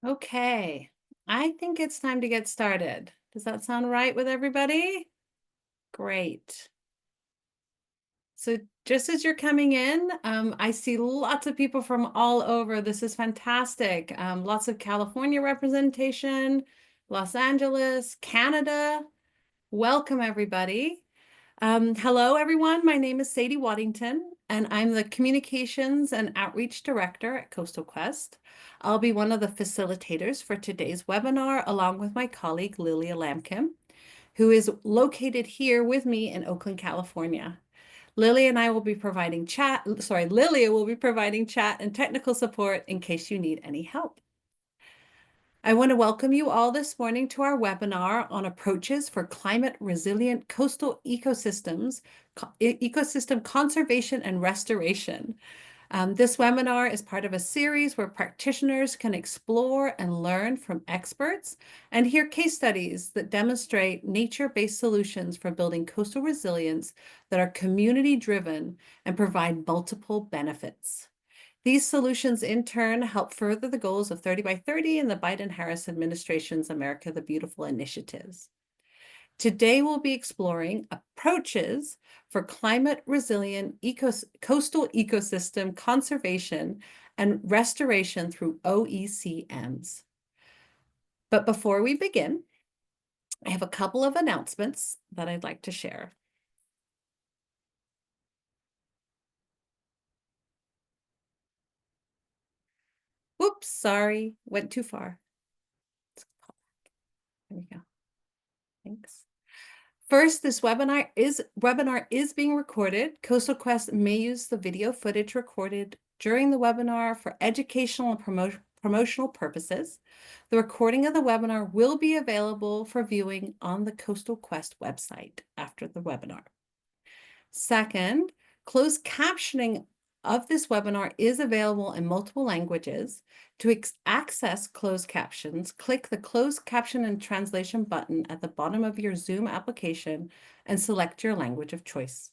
Okay, I think it's time to get started. Does that sound right with everybody? Great. So just as you're coming in, I see lots of people from all over. This is fantastic. Lots of California representation, Los Angeles, Canada. Welcome, everybody. Hello, everyone. My name is Sadie Waddington, and I'm the Communications and Outreach Director at Coastal Quest. I'll be one of the facilitators for today's webinar, along with my colleague, Lilia Lamkin, who is located here with me in Oakland, California. Lilia will be providing chat and technical support in case you need any help. I want to welcome you all this morning to our webinar on approaches for climate resilient coastal ecosystems, ecosystem conservation and restoration. This webinar is part of a series where practitioners can explore and learn from experts and hear case studies that demonstrate nature-based solutions for building coastal resilience that are community-driven and provide multiple benefits. These solutions, in turn, help further the goals of 30 by 30 and the Biden-Harris administration's America the Beautiful initiatives. Today, we'll be exploring approaches for climate-resilient coastal ecosystem conservation and restoration through OECMs. But before we begin, I have a couple of announcements that I'd like to share. Whoops, sorry, went too far. There we go. Thanks. First, this webinar is being recorded. Coastal Quest may use the video footage recorded during the webinar for educational and promotional purposes. The recording of the webinar will be available for viewing on the Coastal Quest website after the webinar. Second, closed captioning of this webinar is available in multiple languages. To access closed captions, click the closed caption and translation button at the bottom of your Zoom application and select your language of choice.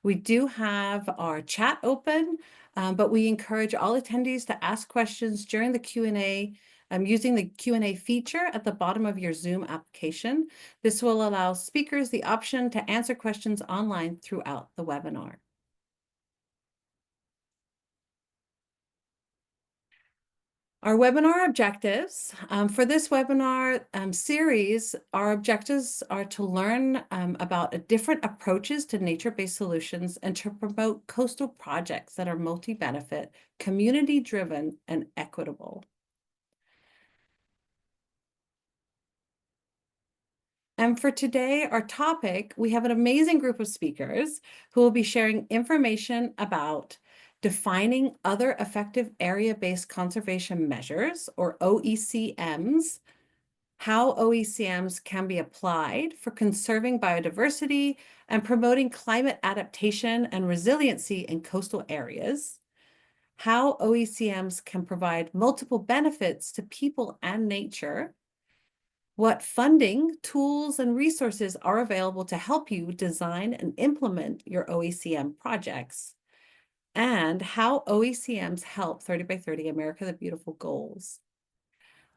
We do have our chat open, but we encourage all attendees to ask questions during the Q&A using the Q&A feature at the bottom of your Zoom application. This will allow speakers the option to answer questions online throughout the webinar. Our webinar objectives. For this webinar series, our objectives are to learn about different approaches to nature-based solutions and to promote coastal projects that are multi-benefit, community-driven, and equitable. And for today, our topic, we have an amazing group of speakers who will be sharing information about defining other effective area-based conservation measures, or OECMs, how OECMs can be applied for conserving biodiversity and promoting climate adaptation and resiliency in coastal areas, how OECMs can provide multiple benefits to people and nature, what funding, tools, and resources are available to help you design and implement your OECM projects, and how OECMs help 30 by 30 America the Beautiful goals.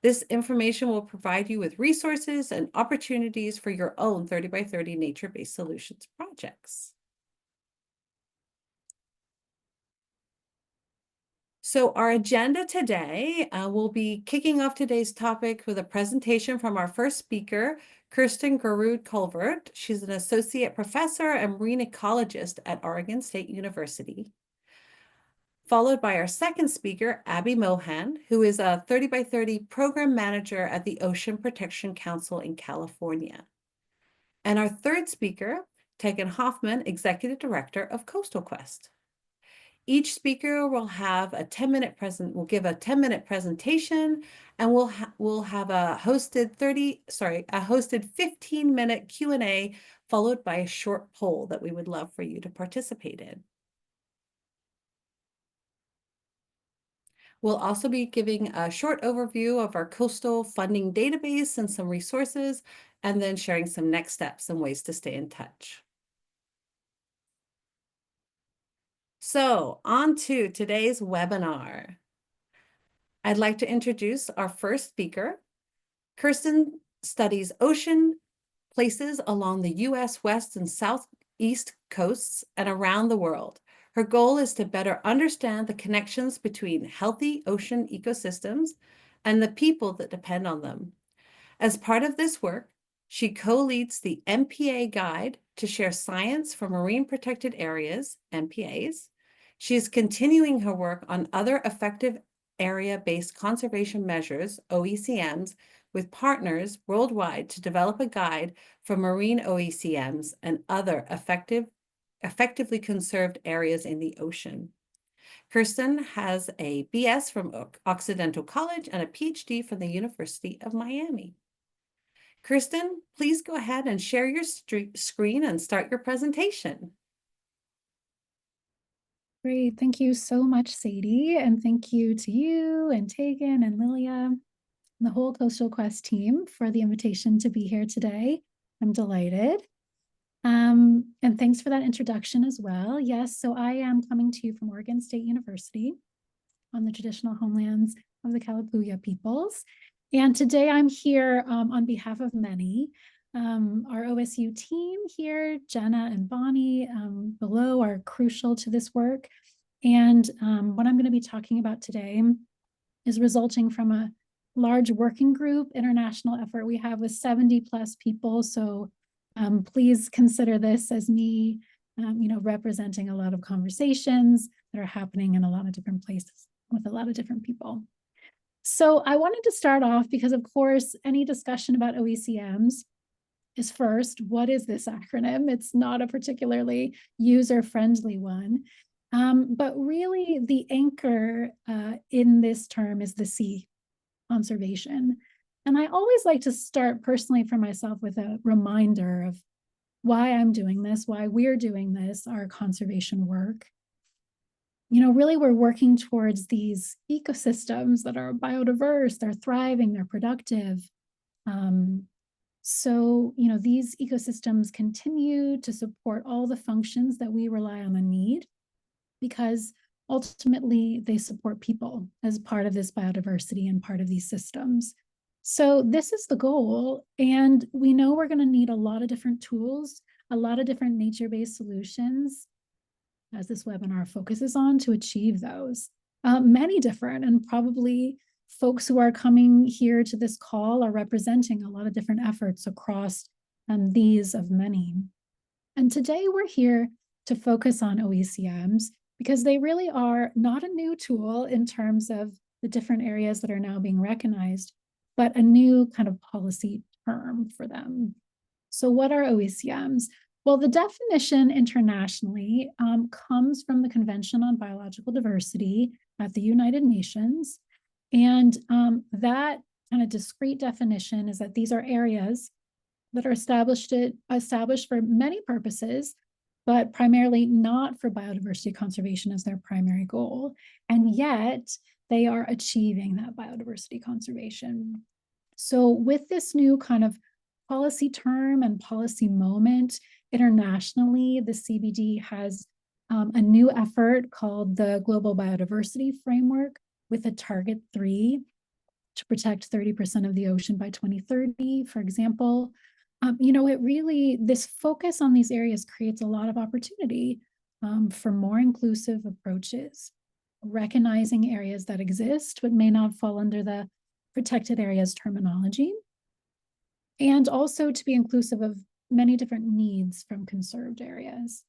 This information will provide you with resources and opportunities for your own 30 by 30 nature-based solutions projects. So our agenda today, will be kicking off today's topic with a presentation from our first speaker, Kirsten Grorud-Colvert. She's an associate professor and marine ecologist at Oregon State University. Followed by our second speaker, Abby Mohan, who is a 30 by 30 program manager at the Ocean Protection Council in California. And our third speaker, Tegan Hoffmann, executive director of Coastal Quest. Each speaker will have a 10-minute give a 10-minute presentation, and we'll have a hosted 15-minute Q&A followed by a short poll that we would love for you to participate in. We'll also be giving a short overview of our coastal funding database and some resources, and then sharing some next steps and ways to stay in touch. So on to today's webinar. I'd like to introduce our first speaker. Kirsten studies ocean places along the U.S. West and Southeast coasts and around the world. Her goal is to better understand the connections between healthy ocean ecosystems and the people that depend on them. As part of this work, she co-leads the MPA Guide to Share Science for Marine Protected Areas, MPAs. She is continuing her work on other effective area-based conservation measures, OECMs, with partners worldwide to develop a guide for marine OECMs and other effectively conserved areas in the ocean. Kirsten has a BS from Occidental College and a PhD from the University of Miami. Kirsten, please go ahead and share your screen and start your presentation. Great. Thank you so much, Sadie. And thank you to you and Tegan and Lilia and the whole Coastal Quest team for the invitation to be here today. I'm delighted. And thanks for that introduction as well. Yes, so I am coming to you from Oregon State University on the traditional homelands of the Kalapuya peoples. And today I'm here on behalf of many. Our OSU team here, Jenna and Bonnie below, are crucial to this work. And what I'm going to be talking about today is resulting from a large working group international effort we have with 70 plus people. So please consider this as me, representing a lot of conversations that are happening in a lot of different places with a lot of different people. So I wanted to start off because, of course, any discussion about OECMs is first, what is this acronym? It's not a particularly user-friendly one. But really the anchor in this term is the C, conservation. And I always like to start personally for myself with a reminder of why I'm doing this, why we're doing this, our conservation work. Really we're working towards these ecosystems that are biodiverse, they're thriving, they're productive. So, these ecosystems continue to support all the functions that we rely on and need, because ultimately they support people as part of this biodiversity and part of these systems. So this is the goal. And we know we're going to need a lot of different tools, a lot of different nature-based solutions, as this webinar focuses on, to achieve those. Many different, and probably folks who are coming here to this call are representing a lot of different efforts across these of many. And today we're here to focus on OECMs because they really are not a new tool in terms of the different areas that are now being recognized, but a new kind of policy term for them. So what are OECMs? Well, the definition internationally comes from the Convention on Biological Diversity at the United Nations. And that kind of discrete definition is that these are areas that are established for many purposes, but primarily not for biodiversity conservation as their primary goal. And yet they are achieving that biodiversity conservation. So with this new kind of policy term and policy moment internationally, the CBD has a new effort called the Global Biodiversity Framework with a target 3 to protect 30% of the ocean by 2030, for example. This focus on these areas creates a lot of opportunity for more inclusive approaches, recognizing areas that exist but may not fall under the protected areas terminology, and also to be inclusive of many different needs from conserved areas.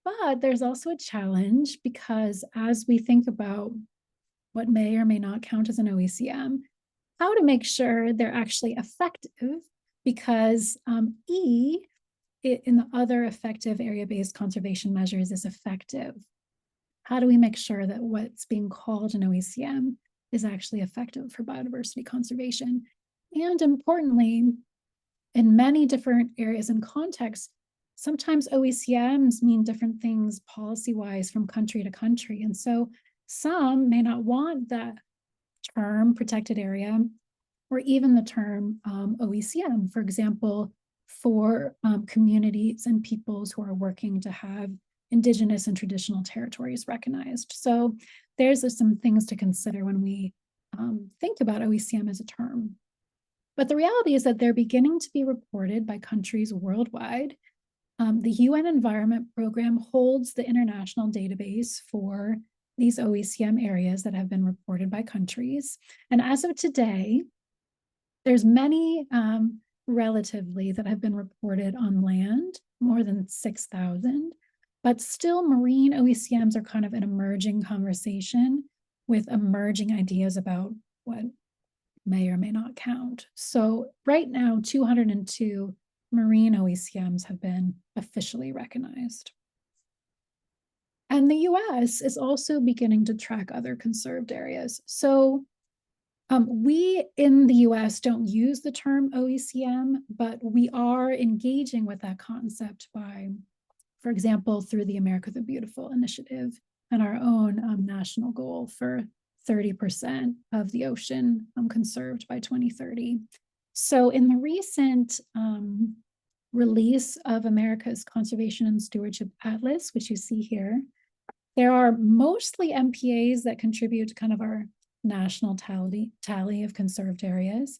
But there's also a challenge because as we think about what may or may not count as an OECM, how to make sure they're actually effective, because E in the other effective area-based conservation measures is effective. How do we make sure that what's being called an OECM is actually effective for biodiversity conservation? And importantly, in many different areas and contexts, sometimes OECMs mean different things policy-wise from country to country. And so some may not want that term protected area or even the term OECM, for example, for communities and peoples who are working to have indigenous and traditional territories recognized. So there's some things to consider when we think about OECM as a term. But the reality is that they're beginning to be reported by countries worldwide. The UN Environment Program holds the international database for these OECM areas that have been reported by countries. And as of today, there's many relatively that have been reported on land, more than 6,000, but still marine OECMs are kind of an emerging conversation with emerging ideas about what may or may not count. So right now, 202 marine OECMs have been officially recognized. And the US is also beginning to track other conserved areas. So we in the US don't use the term OECM, but we are engaging with that concept by, for example, through the America the Beautiful initiative and our own national goal for 30% of the ocean conserved by 2030. So in the recent release of America's Conservation and Stewardship Atlas, which you see here, there are mostly MPAs that contribute to kind of our national tally of conserved areas,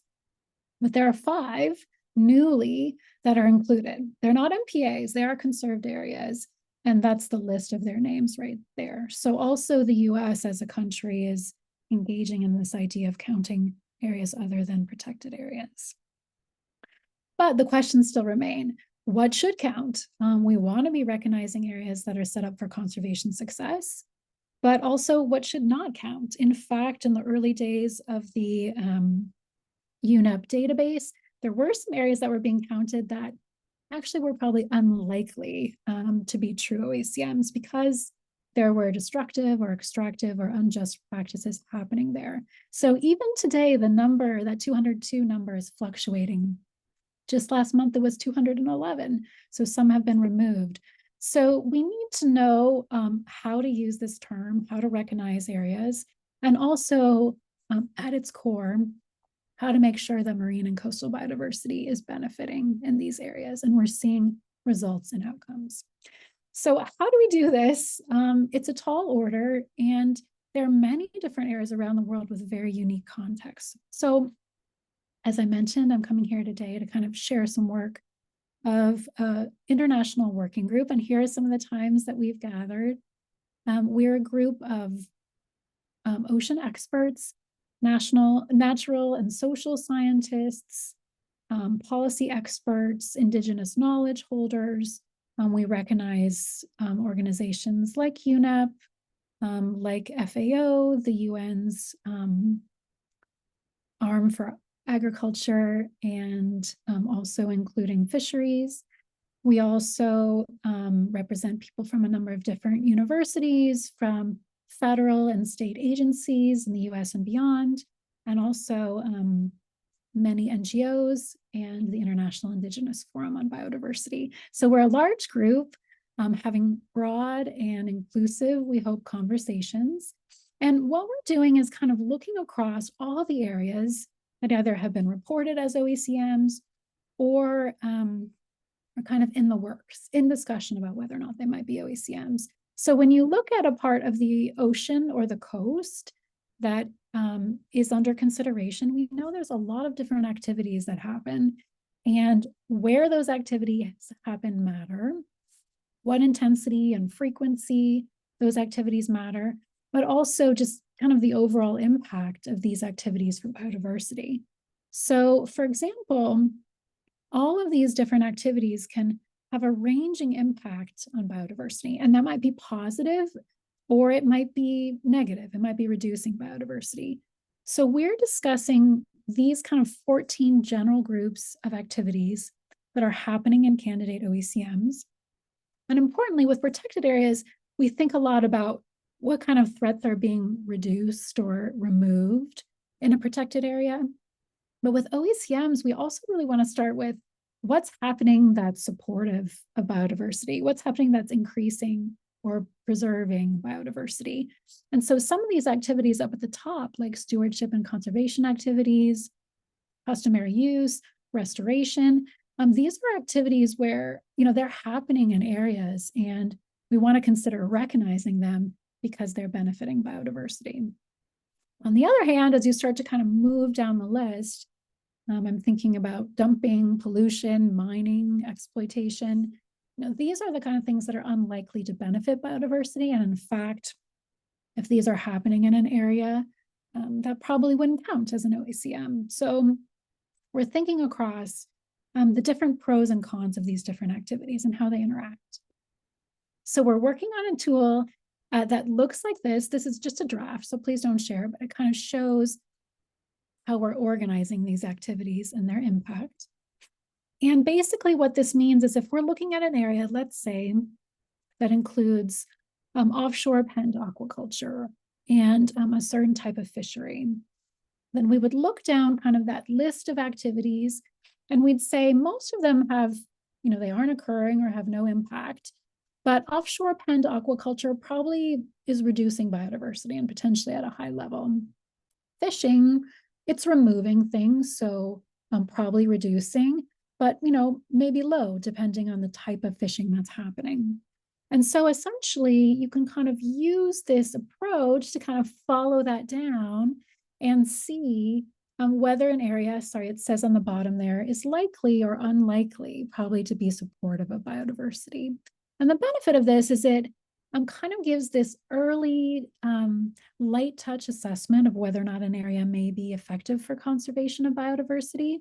but there are 5 newly that are included. They're not MPAs, they are conserved areas, and that's the list of their names right there. So also the US as a country is engaging in this idea of counting areas other than protected areas. But the questions still remain. What should count? We want to be recognizing areas that are set up for conservation success, but also what should not count. In fact, in the early days of the UNEP database, there were some areas that were being counted that actually were probably unlikely to be true OECMs because there were destructive or extractive or unjust practices happening there. So even today, the number, that 202 number, is fluctuating. Just last month, it was 211. So some have been removed. So we need to know how to use this term, how to recognize areas, and also at its core, how to make sure that marine and coastal biodiversity is benefiting in these areas. And we're seeing results and outcomes. So how do we do this? It's a tall order, and there are many different areas around the world with very unique contexts. So as I mentioned, I'm coming here today to kind of share some work of an international working group. And here are some of the times that we've gathered. We're a group of ocean experts, natural and social scientists, policy experts, indigenous knowledge holders. We recognize organizations like UNEP, like FAO, the UN's arm for agriculture, and also including fisheries. We also represent people from a number of different universities, from federal and state agencies in the US and beyond, and also many NGOs and the International Indigenous Forum on Biodiversity. So we're a large group having broad and inclusive, we hope, conversations. And what we're doing is kind of looking across all the areas that either have been reported as OECMs or are kind of in the works, in discussion about whether or not they might be OECMs. So when you look at a part of the ocean or the coast that is under consideration, we know there's a lot of different activities that happen, and where those activities happen matter, what intensity and frequency those activities matter, but also just kind of the overall impact of these activities for biodiversity. So, for example, all of these different activities can have a ranging impact on biodiversity, and that might be positive or it might be negative. It might be reducing biodiversity. So we're discussing these kind of 14 general groups of activities that are happening in candidate OECMs. And importantly, with protected areas, we think a lot about what kind of threats are being reduced or removed in a protected area. But with OECMs, we also really want to start with what's happening that's supportive of biodiversity, what's happening that's increasing or preserving biodiversity. And so some of these activities up at the top, like stewardship and conservation activities, customary use, restoration, these are activities where, they're happening in areas, and we want to consider recognizing them because they're benefiting biodiversity. On the other hand, as you start to kind of move down the list, I'm thinking about dumping, pollution, mining, exploitation. These are the kind of things that are unlikely to benefit biodiversity. And in fact, if these are happening in an area, that probably wouldn't count as an OECM. So we're thinking across the different pros and cons of these different activities and how they interact. So we're working on a tool that looks like this. This is just a draft, so please don't share, but it kind of shows how we're organizing these activities and their impact. And basically what this means is if we're looking at an area, let's say, that includes offshore penned aquaculture and a certain type of fishery, then we would look down kind of that list of activities and we'd say most of them have, they aren't occurring or have no impact. But offshore penned aquaculture probably is reducing biodiversity and potentially at a high level. Fishing, it's removing things, so probably reducing, but maybe low depending on the type of fishing that's happening. And so essentially you can kind of use this approach to kind of follow that down and see whether an area, sorry, it says on the bottom there, is likely or unlikely probably to be supportive of biodiversity. And the benefit of this is it kind of gives this early light touch assessment of whether or not an area may be effective for conservation of biodiversity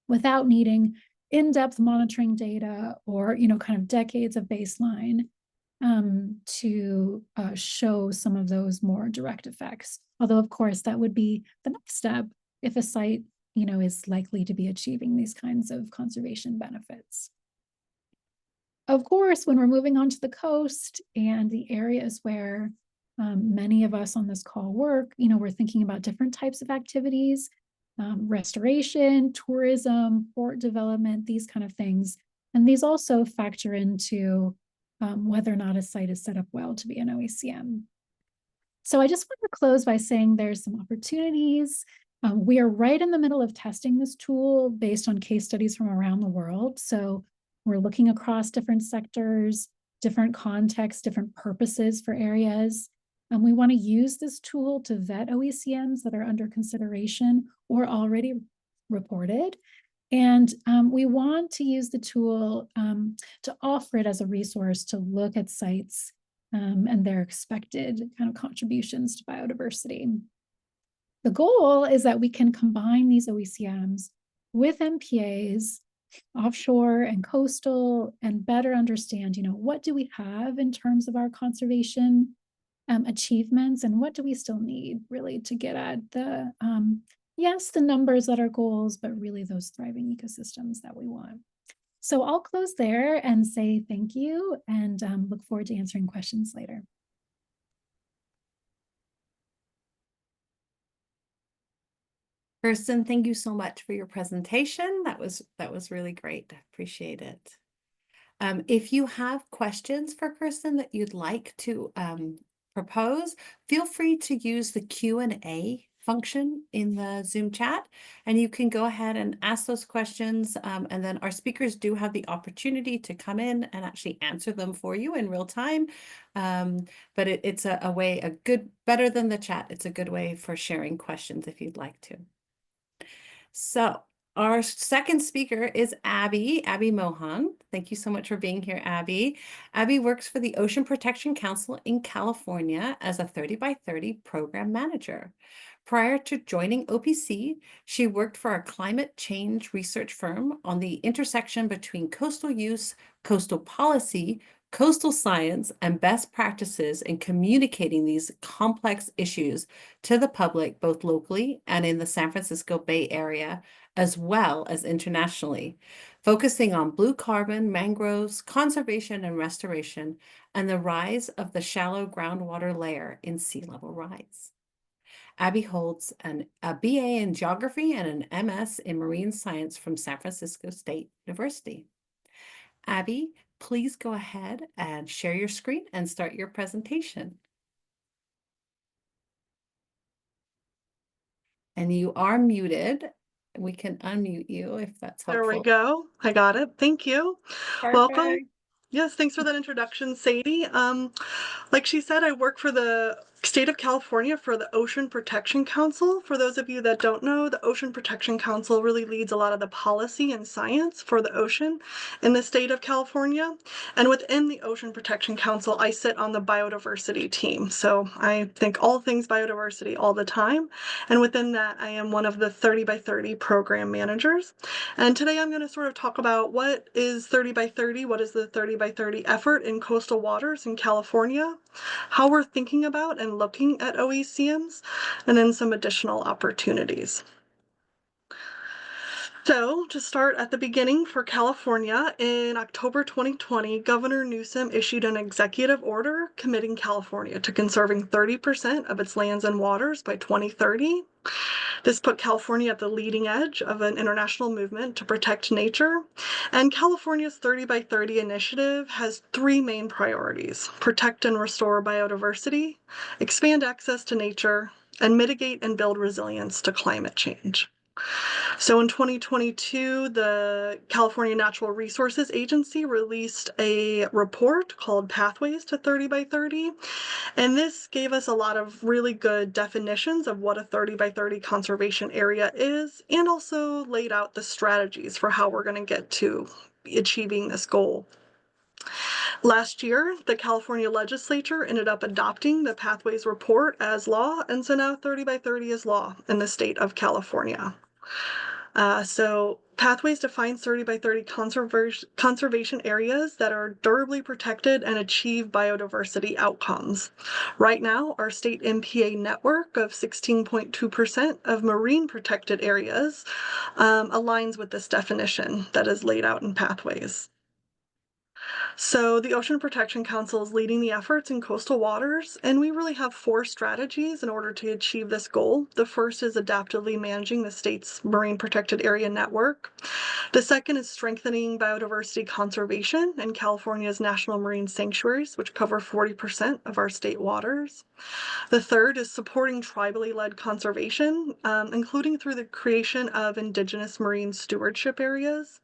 without needing in-depth monitoring data or kind of decades of baseline to show some of those more direct effects. Although, of course, that would be the next step if a site is likely to be achieving these kinds of conservation benefits. Of course, when we're moving on to the coast and the areas where many of us on this call work, we're thinking about different types of activities, restoration, tourism, port development, these kind of things. And these also factor into whether or not a site is set up well to be an OECM. So I just want to close by saying there's some opportunities. We are right in the middle of testing this tool based on case studies from around the world. So we're looking across different sectors, different contexts, different purposes for areas. We want to use this tool to vet OECMs that are under consideration or already reported. And we want to use the tool to offer it as a resource to look at sites and their expected kind of contributions to biodiversity. The goal is that we can combine these OECMs with MPAs, offshore and coastal, and better understand, what do we have in terms of our conservation achievements and what do we still need really to get at the, yes, the numbers that are goals, but really those thriving ecosystems that we want. So I'll close there and say thank you and look forward to answering questions later. Kirsten, thank you so much for your presentation. That was really great. I appreciate it. If you have questions for Kirsten that you'd like to propose, feel free to use the Q&A function in the Zoom chat, and you can go ahead and ask those questions, and then our speakers do have the opportunity to come in and actually answer them for you in real time. But it's a way, better than the chat, it's a good way for sharing questions if you'd like to. So our second speaker is Abby Mohan. Thank you so much for being here, Abby. Abby works for the Ocean Protection Council in California as a 30 by 30 program manager. Prior to joining OPC, she worked for a climate change research firm on the intersection between coastal use, coastal policy, coastal science, and best practices in communicating these complex issues to the public, both locally and in the San Francisco Bay Area, as well as internationally, focusing on blue carbon, mangroves, conservation and restoration, and the rise of the shallow groundwater layer in sea level rise. Abby holds a BA in geography and an MS in marine science from San Francisco State University. Abby, please go ahead and share your screen and start your presentation. And you are muted. We can unmute you if that's helpful. There we go. I got it. Thank you. Perfect. Welcome. Yes, thanks for that introduction, Sadie. Like she said, I work for the State of California for the Ocean Protection Council. For those of you that don't know, the Ocean Protection Council really leads a lot of the policy and science for the ocean in the state of California. And within the Ocean Protection Council, I sit on the biodiversity team. So I think all things biodiversity all the time. And within that, I am one of the 30 by 30 program managers. And today I'm going to sort of talk about what is 30 by 30, what is the 30 by 30 effort in coastal waters in California, how we're thinking about and looking at OECMs, and then some additional opportunities. So to start at the beginning for California, in October 2020, Governor Newsom issued an executive order committing California to conserving 30% of its lands and waters by 2030. This put California at the leading edge of an international movement to protect nature. And California's 30 by 30 initiative has three main priorities: protect and restore biodiversity, expand access to nature, and mitigate and build resilience to climate change. So in 2022, the California Natural Resources Agency released a report called Pathways to 30 by 30. And this gave us a lot of really good definitions of what a 30 by 30 conservation area is, and also laid out the strategies for how we're going to get to achieving this goal. Last year, the California legislature ended up adopting the Pathways report as law, and so now 30 by 30 is law in the state of California. So Pathways defines 30 by 30 conservation areas that are durably protected and achieve biodiversity outcomes. Right now, our state MPA network of 16.2% of marine protected areas aligns with this definition that is laid out in Pathways. So the Ocean Protection Council is leading the efforts in coastal waters, and we really have four strategies in order to achieve this goal. The first is adaptively managing the state's marine protected area network. The second is strengthening biodiversity conservation in California's national marine sanctuaries, which cover 40% of our state waters. The third is supporting tribally led conservation, including through the creation of indigenous marine stewardship areas.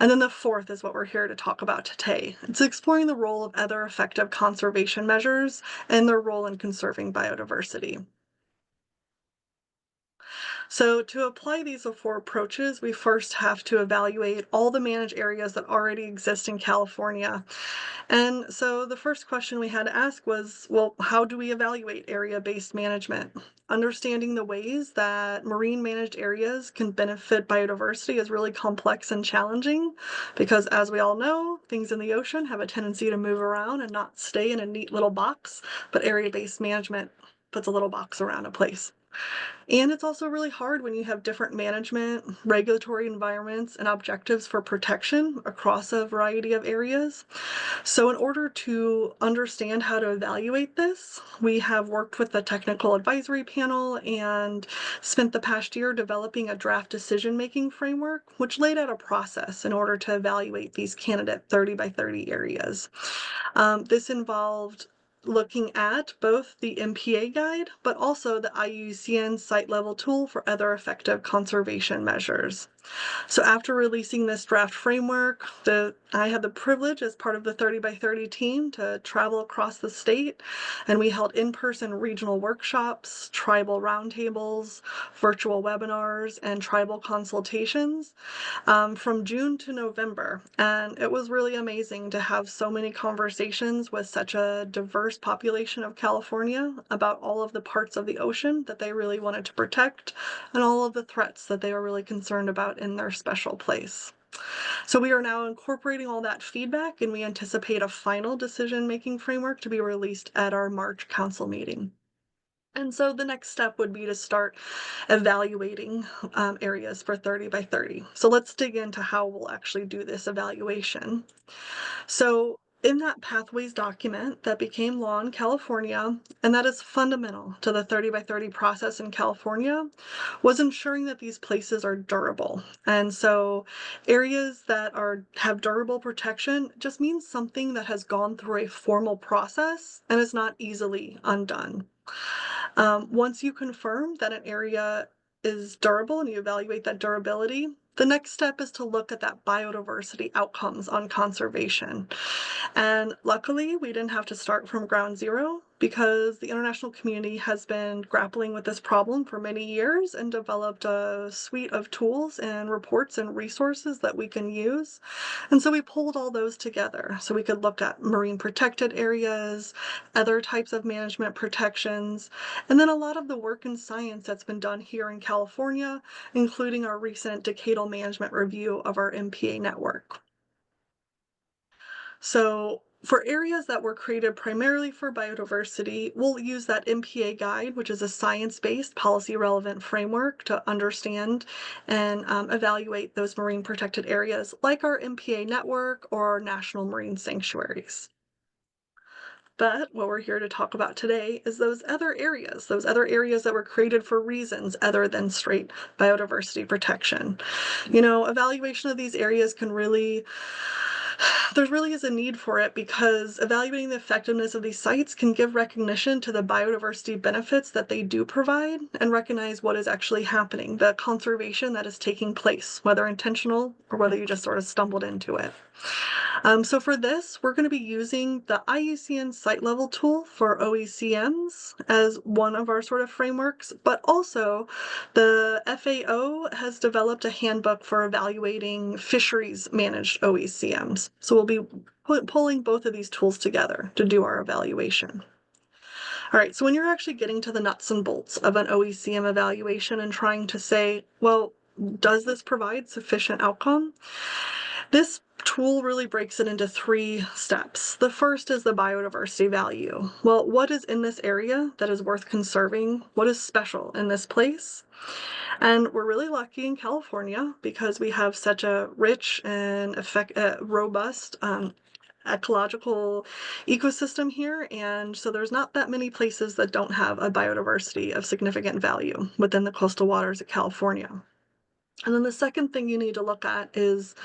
And then the fourth is what we're here to talk about today. It's exploring the role of other effective conservation measures and their role in conserving biodiversity. So to apply these four approaches, we first have to evaluate all the managed areas that already exist in California. And so the first question we had to ask was, well, how do we evaluate area-based management? Understanding the ways that marine managed areas can benefit biodiversity is really complex and challenging because, as we all know, things in the ocean have a tendency to move around and not stay in a neat little box, but area-based management puts a little box around a place. And it's also really hard when you have different management, regulatory environments, and objectives for protection across a variety of areas. So in order to understand how to evaluate this, we have worked with the technical advisory panel and spent the past year developing a draft decision-making framework, which laid out a process in order to evaluate these candidate 30 by 30 areas. This involved looking at both the MPA guide, but also the IUCN site level tool for other effective conservation measures. So after releasing this draft framework, I had the privilege as part of the 30 by 30 team to travel across the state, and we held in-person regional workshops, tribal roundtables, virtual webinars, and tribal consultations from June to November. And it was really amazing to have so many conversations with such a diverse population of California about all of the parts of the ocean that they really wanted to protect and all of the threats that they were really concerned about in their special place. So we are now incorporating all that feedback, and we anticipate a final decision-making framework to be released at our March council meeting. And so the next step would be to start evaluating areas for 30 by 30. So let's dig into how we'll actually do this evaluation. So in that Pathways document that became law in California, and that is fundamental to the 30 by 30 process in California, was ensuring that these places are durable. And so areas that have durable protection just means something that has gone through a formal process and is not easily undone. Once you confirm that an area is durable and you evaluate that durability, the next step is to look at that biodiversity outcomes on conservation. And luckily, we didn't have to start from ground zero. because the international community has been grappling with this problem for many years and developed a suite of tools and reports and resources that we can use. And so we pulled all those together so we could look at marine protected areas, other types of management protections, and then a lot of the work and science that's been done here in California, including our recent decadal management review of our MPA network. So for areas that were created primarily for biodiversity, we'll use that MPA guide, which is a science-based policy relevant framework to understand and evaluate those marine protected areas like our MPA network or our national marine sanctuaries. But what we're here to talk about today is those other areas that were created for reasons other than straight biodiversity protection. Evaluation of these areas there really is a need for it because evaluating the effectiveness of these sites can give recognition to the biodiversity benefits that they do provide and recognize what is actually happening, the conservation that is taking place, whether intentional or whether you just sort of stumbled into it. So for this, we're going to be using the IUCN site level tool for OECMs as one of our sort of frameworks, but also the FAO has developed a handbook for evaluating fisheries managed OECMs. So we'll be pulling both of these tools together to do our evaluation. All right, so when you're actually getting to the nuts and bolts of an OECM evaluation and trying to say, well, does this provide sufficient outcome? This tool really breaks it into 3 steps. The first is the biodiversity value. Well, what is in this area that is worth conserving? What is special in this place? And we're really lucky in California because we have such a rich and robust ecological ecosystem here, and so there's not that many places that don't have a biodiversity of significant value within the coastal waters of California. And then the second thing you need to look at is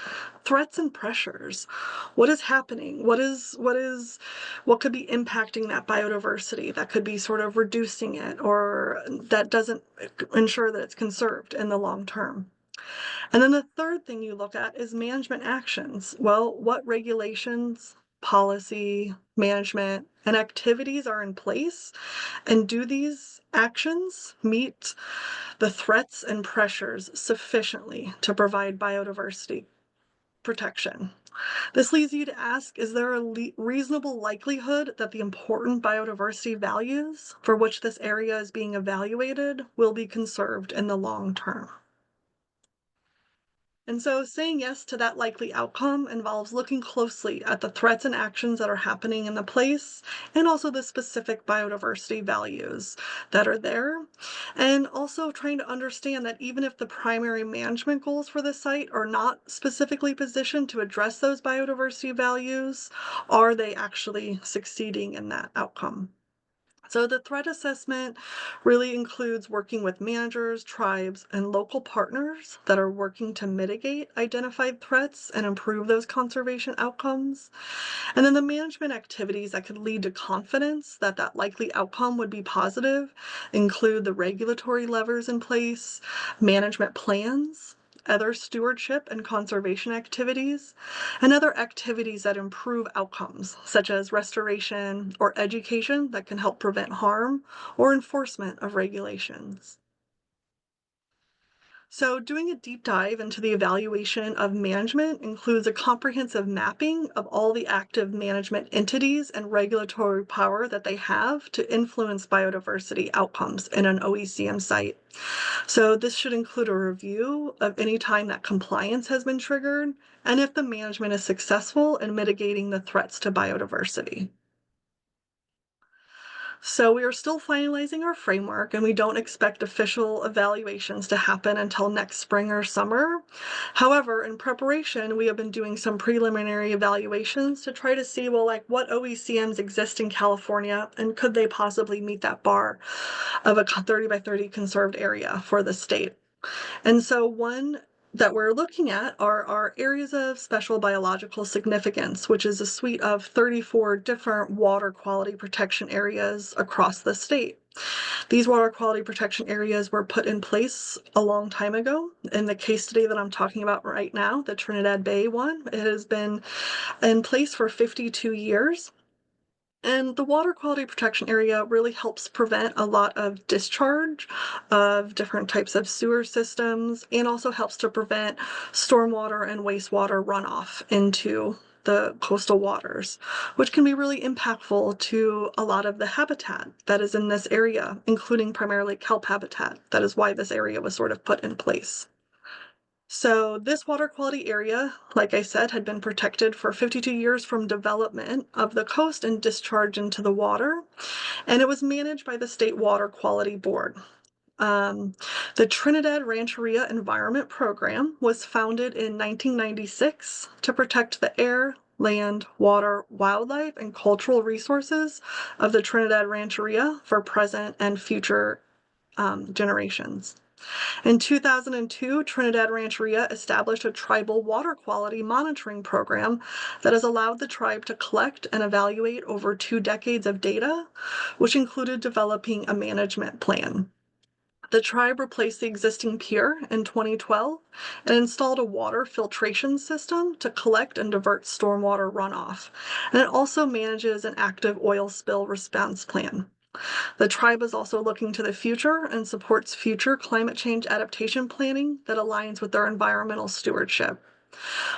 threats and pressures. What is happening? What could be impacting that biodiversity that could be sort of reducing it or that doesn't ensure that it's conserved in the long term? And then the third thing you look at is management actions. Well, what regulations, policy, management, and activities are in place? And do these actions meet the threats and pressures sufficiently to provide biodiversity protection? This leads you to ask, is there a reasonable likelihood that the important biodiversity values for which this area is being evaluated will be conserved in the long term? And so saying yes to that likely outcome involves looking closely at the threats and actions that are happening in the place and also the specific biodiversity values that are there. And also trying to understand that even if the primary management goals for the site are not specifically positioned to address those biodiversity values, are they actually succeeding in that outcome? So the threat assessment really includes working with managers, tribes, and local partners that are working to mitigate identified threats and improve those conservation outcomes. And then the management activities that could lead to confidence that that likely outcome would be positive include the regulatory levers in place, management plans, other stewardship and conservation activities, and other activities that improve outcomes, such as restoration or education that can help prevent harm or enforcement of regulations. So doing a deep dive into the evaluation of management includes a comprehensive mapping of all the active management entities and regulatory power that they have to influence biodiversity outcomes in an OECM site. So this should include a review of any time that compliance has been triggered and if the management is successful in mitigating the threats to biodiversity. So we are still finalizing our framework and we don't expect official evaluations to happen until next spring or summer. However, in preparation, we have been doing some preliminary evaluations to try to see, well, like what OECMs exist in California and could they possibly meet that bar of a 30 by 30 conserved area for the state. And so one that we're looking at are our areas of special biological significance, which is a suite of 34 different water quality protection areas across the state. These water quality protection areas were put in place a long time ago. In the case study that I'm talking about right now, the Trinidad Bay one, it has been in place for 52 years. And the water quality protection area really helps prevent a lot of discharge of different types of sewer systems, and also helps to prevent stormwater and wastewater runoff into the coastal waters, which can be really impactful to a lot of the habitat that is in this area, including primarily kelp habitat. That is why this area was sort of put in place. So this water quality area, like I said, had been protected for 52 years from development of the coast and discharge into the water, and it was managed by the State Water Quality Board. Um, the Trinidad Rancheria Environment Program was founded in 1996 to protect the air, land, water, wildlife, and cultural resources of the Trinidad Rancheria for present and future generations. In 2002, Trinidad Rancheria established a tribal water quality monitoring program that has allowed the tribe to collect and evaluate over 2 decades of data, which included developing a management plan. The tribe replaced the existing pier in 2012 and installed a water filtration system to collect and divert stormwater runoff. And it also manages an active oil spill response plan. The tribe is also looking to the future and supports future climate change adaptation planning that aligns with their environmental stewardship.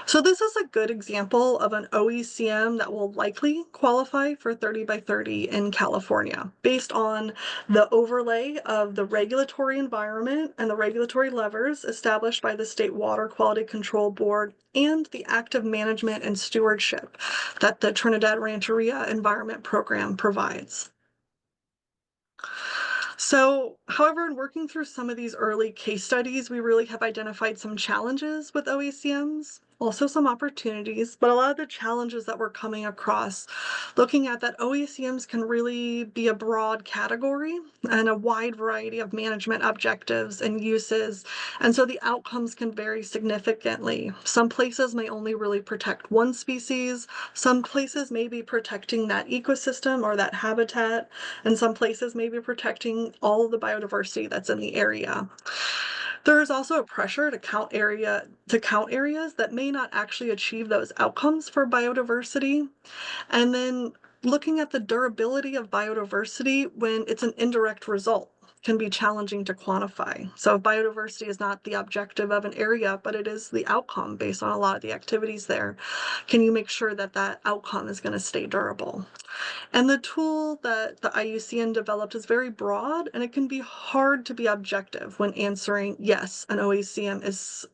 So this is a good example of an OECM that will likely qualify for 30 by 30 in California, based on the overlay of the regulatory environment and the regulatory levers established by the State Water Quality Control Board and the active management and stewardship that the Trinidad Rancheria Environment Program provides. So, however, in working through some of these early case studies, we really have identified some challenges with OECMs, also some opportunities, but a lot of the challenges that we're coming across, looking at that OECMs can really be a broad category and a wide variety of management objectives and uses, and so the outcomes can vary significantly. Some places may only really protect one species, some places may be protecting that ecosystem or that habitat, and some places may be protecting all of the biodiversity that's in the area. There is also a pressure to count areas that may not actually achieve those outcomes for biodiversity. And then looking at the durability of biodiversity when it's an indirect result can be challenging to quantify. So if biodiversity is not the objective of an area, but it is the outcome based on a lot of the activities there, can you make sure that that outcome is going to stay durable? And the tool that the IUCN developed is very broad, and it can be hard to be objective when answering, yes, an OECM is,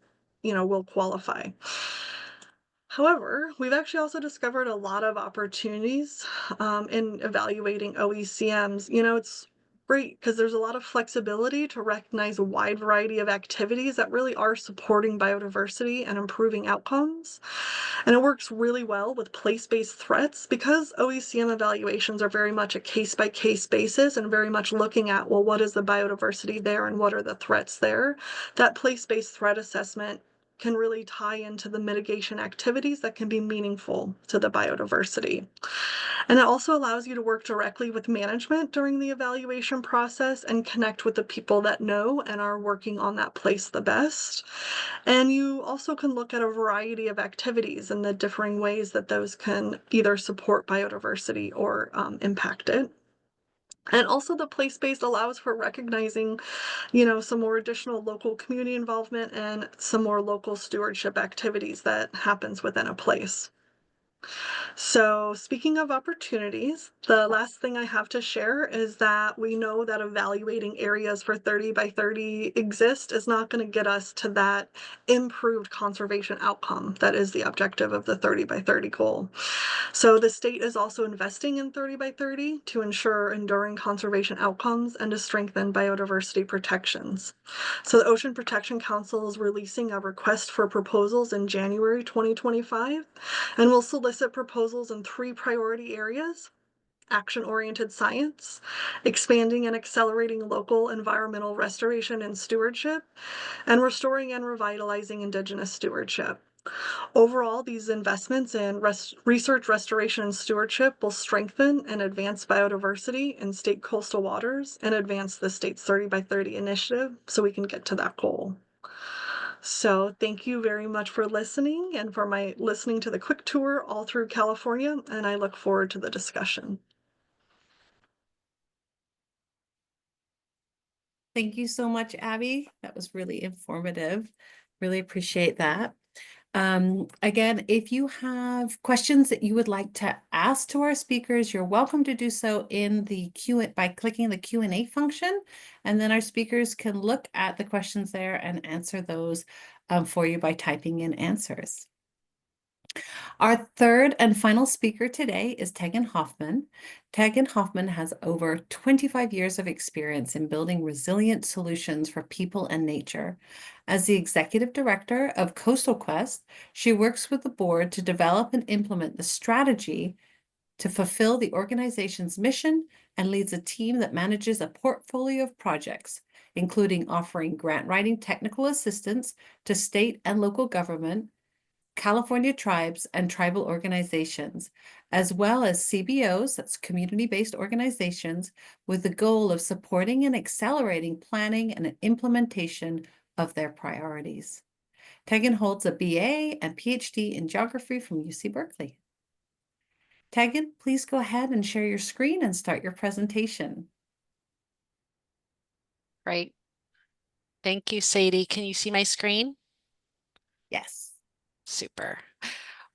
will qualify. However, we've actually also discovered a lot of opportunities in evaluating OECMs. It's great because there's a lot of flexibility to recognize a wide variety of activities that really are supporting biodiversity and improving outcomes. And it works really well with place-based threats because OECM evaluations are very much a case-by-case basis and very much looking at, well, what is the biodiversity there and what are the threats there? That place-based threat assessment can really tie into the mitigation activities that can be meaningful to the biodiversity. And it also allows you to work directly with management during the evaluation process and connect with the people that know and are working on that place the best. And you also can look at a variety of activities and the differing ways that those can either support biodiversity or impact it. And also the place-based allows for recognizing, some more additional local community involvement and some more local stewardship activities that happens within a place. So speaking of opportunities, the last thing I have to share is that we know that evaluating areas for 30 by 30 exist is not going to get us to that improved conservation outcome that is the objective of the 30 by 30 goal. So the state is also investing in 30 by 30 to ensure enduring conservation outcomes and to strengthen biodiversity protections. So the Ocean Protection Council is releasing a request for proposals in January 2025, and will solicit proposals in 3 priority areas: action-oriented science, expanding and accelerating local environmental restoration and stewardship, and restoring and revitalizing Indigenous stewardship. Overall, these investments in research, restoration, and stewardship will strengthen and advance biodiversity in state coastal waters and advance the state's 30 by 30 initiative so we can get to that goal. So thank you very much for listening and for listening to the quick tour all through California, and I look forward to the discussion. Thank you so much, Abby. That was really informative. Really appreciate that. Again, if you have questions that you would like to ask to our speakers, you're welcome to do so in the by clicking the Q&A function, and then our speakers can look at the questions there and answer those for you by typing in answers. Our third and final speaker today is Tegan Hoffmann. Tegan Hoffmann has over 25 years of experience in building resilient solutions for people and nature. As the executive director of Coastal Quest, she works with the board to develop and implement the strategy to fulfill the organization's mission and leads a team that manages a portfolio of projects, including offering grant writing technical assistance to state and local government, California tribes and tribal organizations, as well as CBOs, that's community-based organizations, with the goal of supporting and accelerating planning and implementation of their priorities. Tegan holds a BA and PhD in geography from UC Berkeley. Tegan, please go ahead and share your screen and start your presentation. Great. Thank you, Sadie. Can you see my screen? Yes. Super.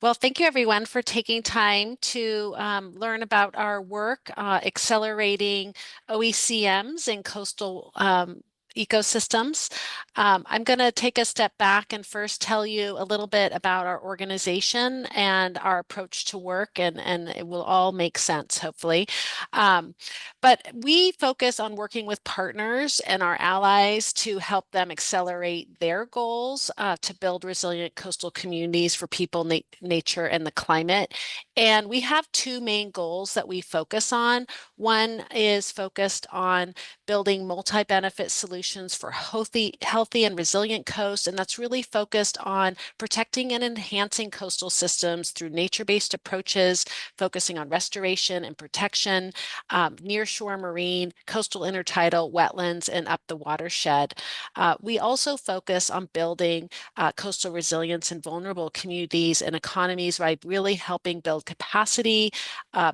Well, thank you everyone for taking time to learn about our work accelerating OECMs in coastal ecosystems. I'm going to take a step back and first tell you a little bit about our organization and our approach to work, and it will all make sense, hopefully. But we focus on working with partners and our allies to help them accelerate their goals to build resilient coastal communities for people, nature, and the climate. And we have two main goals that we focus on. One is focused on building multi-benefit solutions for healthy and resilient coasts, and that's really focused on protecting and enhancing coastal systems through nature-based approaches, focusing on restoration and protection, nearshore marine, coastal intertidal, wetlands, and up the watershed. We also focus on building coastal resilience in vulnerable communities and economies by really helping build capacity,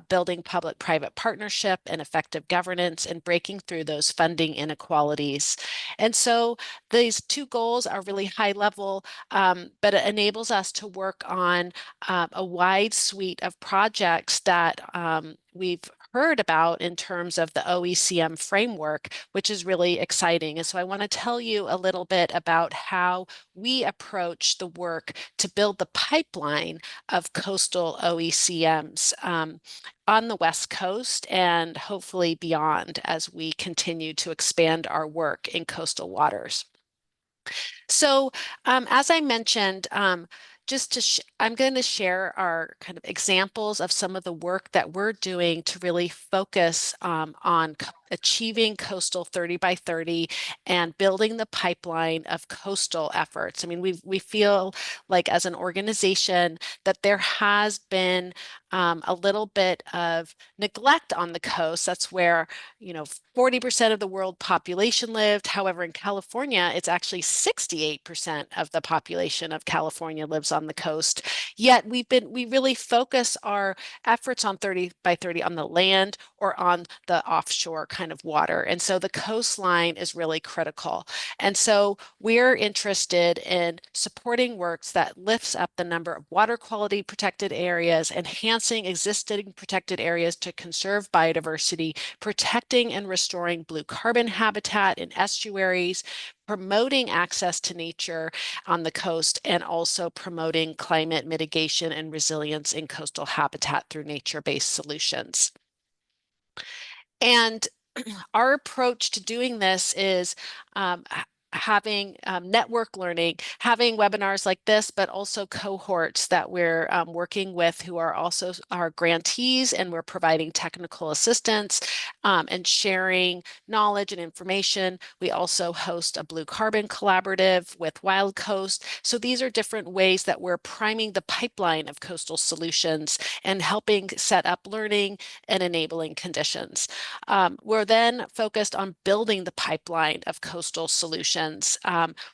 building public-private partnership and effective governance, and breaking through those funding inequalities. And so these two goals are really high level, but it enables us to work on a wide suite of projects that we've heard about in terms of the OECM framework, which is really exciting. And so I want to tell you a little bit about how we approach the work to build the pipeline of coastal OECMs on the West Coast and hopefully beyond as we continue to expand our work in coastal waters. So as I mentioned, I'm going to share our kind of examples of some of the work that we're doing to really focus on achieving coastal 30 by 30 and building the pipeline of coastal efforts. I mean, we feel like as an organization that there has been a little bit of neglect on the coast. That's where, 40% of the world population lived. However, in California, it's actually 68% of the population of California lives on the coast. Yet we really focus our efforts on 30 by 30 on the land or on the offshore kind of water. And so the coastline is really critical. And so we're interested in supporting works that lifts up the number of water quality protected areas, enhancing existing protected areas to conserve biodiversity, protecting and restoring blue carbon habitat in estuaries, promoting access to nature on the coast, and also promoting climate mitigation and resilience in coastal habitat through nature-based solutions. And our approach to doing this is having network learning, having webinars like this, but also cohorts that we're working with who are also our grantees, and we're providing technical assistance and sharing knowledge and information. We also host a blue carbon collaborative with Wild Coast. So these are different ways that we're priming the pipeline of coastal solutions and helping set up learning and enabling conditions. We're then focused on building the pipeline of coastal solutions. solutions,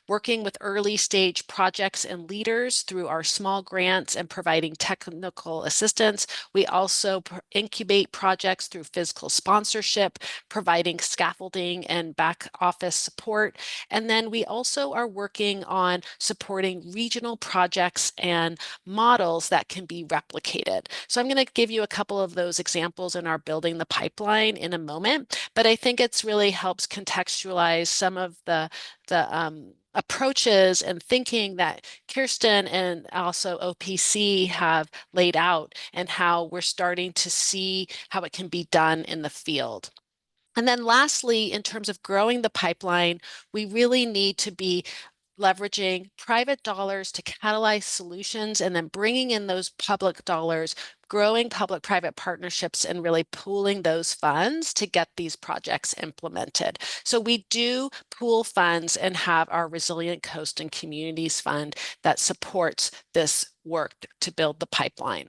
working with early stage projects and leaders through our small grants and providing technical assistance. We also incubate projects through physical sponsorship, providing scaffolding and back office support. And then we also are working on supporting regional projects and models that can be replicated. So I'm going to give you a couple of those examples in our Building the Pipeline in a moment, but I think it's really helps contextualize some of the approaches and thinking that Kirsten and also OPC have laid out, and how we're starting to see how it can be done in the field. And then lastly, in terms of growing the pipeline, we really need to be leveraging private dollars to catalyze solutions, and then bringing in those public dollars, growing public-private partnerships, and really pooling those funds to get these projects implemented. So we do pool funds and have our Resilient Coast and Communities Fund that supports this work to build the pipeline.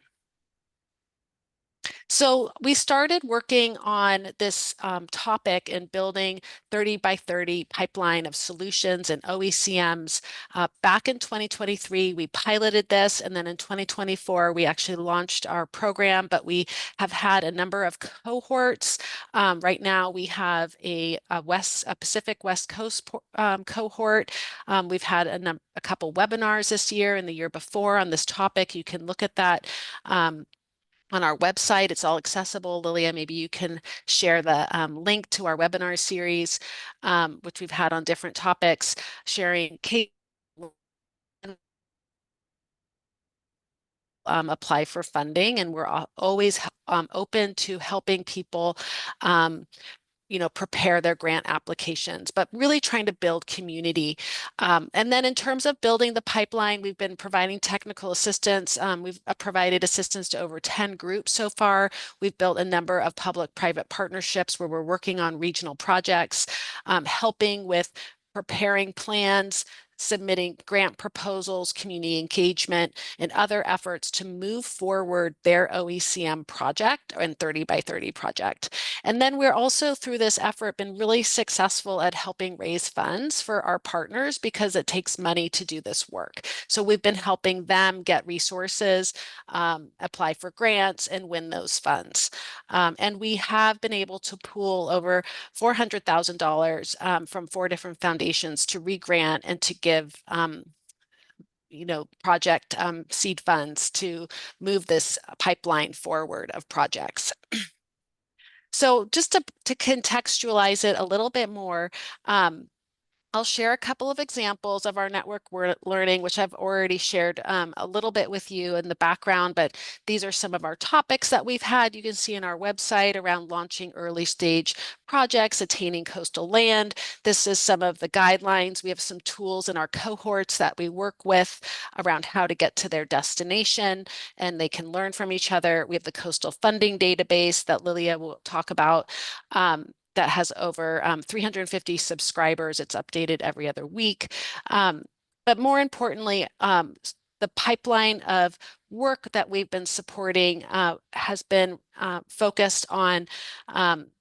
So we started working on this topic and building 30 by 30 pipeline of solutions and OECMs. Back in 2023, we piloted this, and then in 2024, we actually launched our program, but we have had a number of cohorts. Right now, we have a Pacific West Coast cohort. We've had a couple webinars this year and the year before on this topic. You can look at that on our website. It's all accessible. Lilia, maybe you can share the link to our webinar series, which we've had on different topics, sharing case apply for funding, and we're always open to helping people prepare their grant applications, but really trying to build community. And then in terms of building the pipeline, we've been providing technical assistance. We've provided assistance to over 10 groups so far. We've built a number of public-private partnerships where we're working on regional projects, helping with preparing plans, submitting grant proposals, community engagement, and other efforts to move forward their OECM project and 30 by 30 project. And then we're also, through this effort, been really successful at helping raise funds for our partners, because it takes money to do this work. So we've been helping them get resources, apply for grants, and win those funds. And we have been able to pool over $400,000 from 4 different foundations to re-grant and to give project seed funds to move this pipeline forward of projects. So just to contextualize it a little bit more, I'll share a couple of examples of our network learning, which I've already shared a little bit with you in the background, but these are some of our topics that we've had. You can see in our website around launching early stage projects, attaining coastal land. This is some of the guidelines. We have some tools in our cohorts that we work with around how to get to their destination, and they can learn from each other. We have the coastal funding database that Lilia will talk about, that has over 350 subscribers. It's updated every other week. But more importantly, the pipeline of work that we've been supporting has been focused on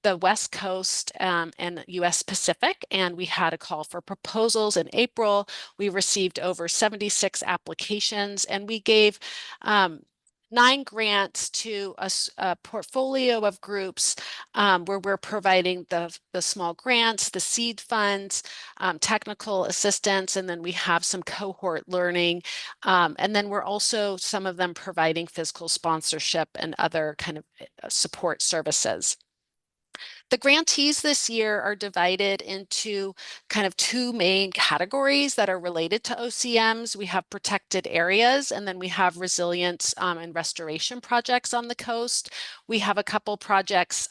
the West Coast and US Pacific, and we had a call for proposals in April. We received over 76 applications, and we gave 9 grants to a portfolio of groups where we're providing the small grants, the seed funds, technical assistance, and then we have some cohort learning. And then we're also, some of them, providing physical sponsorship and other kind of support services. The grantees this year are divided into kind of 2 main categories that are related to OCMs. We have protected areas, and then we have resilience and restoration projects on the coast. We have a couple projects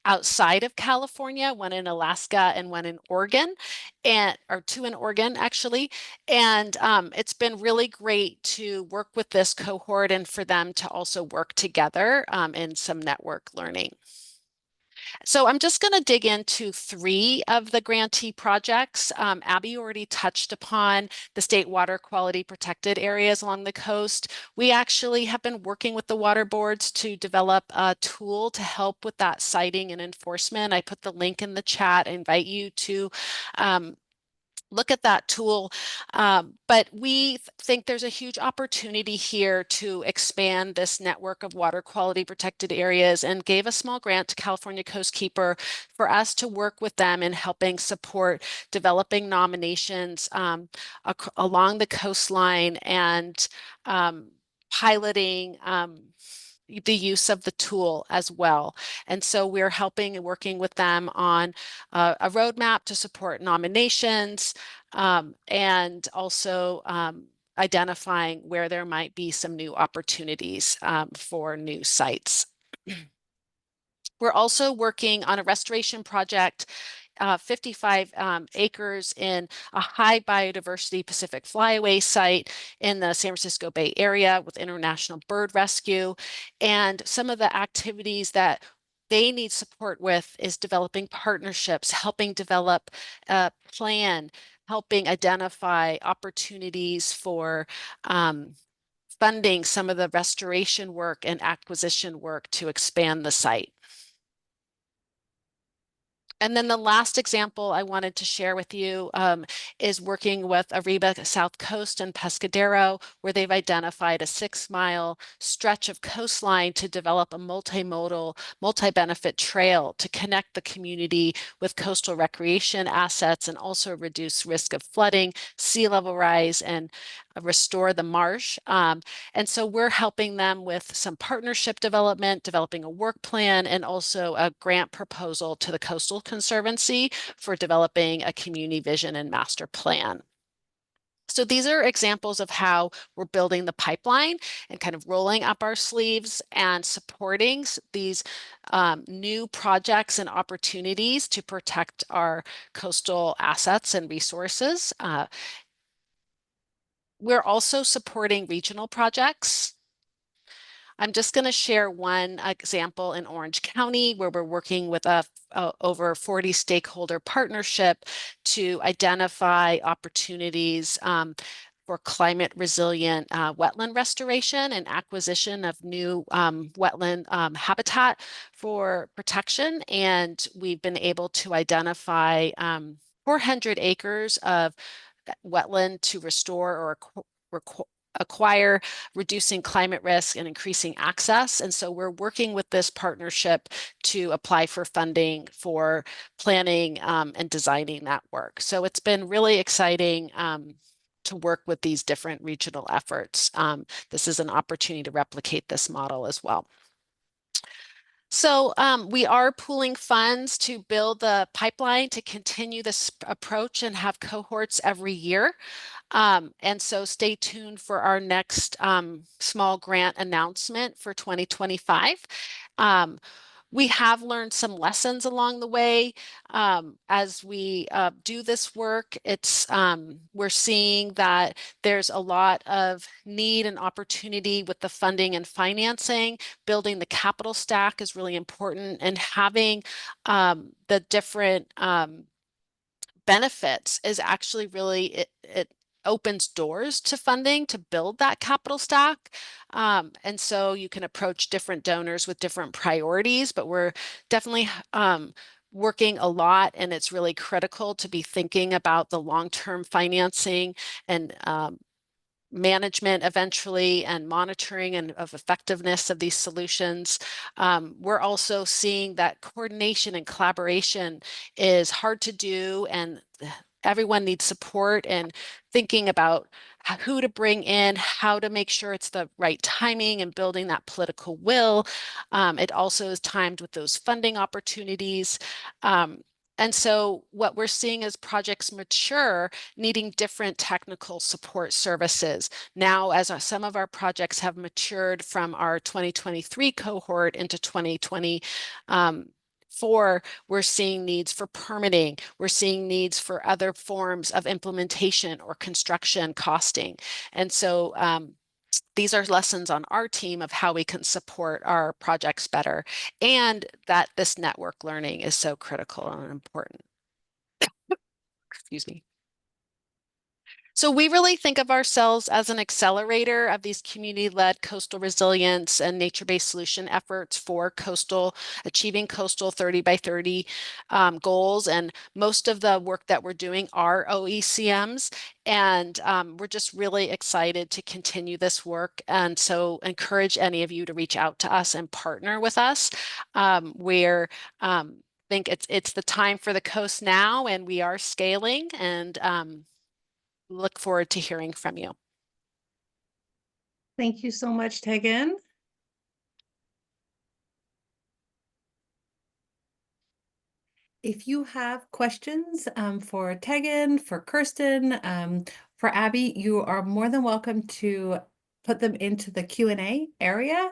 outside of California, one in Alaska and one in Oregon, or 2 in Oregon actually. And it's been really great to work with this cohort and for them to also work together in some network learning. So I'm just going to dig into 3 of the grantee projects. Abby already touched upon the state water quality protected areas along the coast. We actually have been working with the water boards to develop a tool to help with that siting and enforcement. I put the link in the chat. I invite you to look at that tool. But we think there's a huge opportunity here to expand this network of water quality protected areas, and gave a small grant to California Coastkeeper for us to work with them in helping support developing nominations along the coastline, and piloting the use of the tool as well. And so we're helping and working with them on a roadmap to support nominations, and also identifying where there might be some new opportunities for new sites. We're also working on a restoration project, 55 acres in a high biodiversity Pacific Flyway site in the San Francisco Bay Area with international bird rescue. And some of the activities that they need support with is developing partnerships, helping develop a plan, helping identify opportunities for funding some of the restoration work and acquisition work to expand the site. And then the last example I wanted to share with you is working with Ariba South Coast and Pescadero, where they've identified a 6-mile stretch of coastline to develop a multimodal, multi-benefit trail to connect the community with coastal recreation assets, and also reduce risk of flooding, sea level rise, and restore the marsh. And so we're helping them with some partnership development, developing a work plan, and also a grant proposal to the Coastal Conservancy for developing a community vision and master plan. So these are examples of how we're building the pipeline and kind of rolling up our sleeves and supporting these new projects and opportunities to protect our coastal assets and resources. We're also supporting regional projects. I'm just going to share one example in Orange County, where we're working with a over 40 stakeholder partnership to identify opportunities for climate resilient wetland restoration and acquisition of new wetland habitat for protection. And we've been able to identify 400 acres of wetland to restore or acquire, reducing climate risk and increasing access. And so we're working with this partnership to apply for funding for planning and designing that work. So it's been really exciting to work with these different regional efforts. This is an opportunity to replicate this model as well. So we are pooling funds to build the pipeline to continue this approach and have cohorts every year. And so stay tuned for our next small grant announcement for 2025. We have learned some lessons along the way as we do this work. We're seeing that there's a lot of need and opportunity with the funding and financing. Building the capital stack is really important, and having the different benefits is actually really, it opens doors to funding to build that capital stack. And so you can approach different donors with different priorities, but we're definitely working a lot, and it's really critical to be thinking about the long-term financing and management eventually, and monitoring and of effectiveness of these solutions. We're also seeing that coordination and collaboration is hard to do, and everyone needs support, and thinking about who to bring in, how to make sure it's the right timing, and building that political will. It also is timed with those funding opportunities. And so what we're seeing as projects mature, needing different technical support services. Now, as some of our projects have matured from our 2023 cohort into 2024, we're seeing needs for permitting. We're seeing needs for other forms of implementation or construction costing. And so these are lessons on our team of how we can support our projects better, and that this network learning is so critical and important. Excuse me. So we really think of ourselves as an accelerator of these community-led coastal resilience and nature-based solution efforts for achieving coastal 30 by 30 goals. And most of the work that we're doing are OECMs. And we're just really excited to continue this work. And so encourage any of you to reach out to us and partner with us. We're think it's the time for the coast now, and we are scaling, and look forward to hearing from you. Thank you so much, Tegan. If you have questions for Tegan, for Kirsten, for Abby, you are more than welcome to put them into the Q&A area.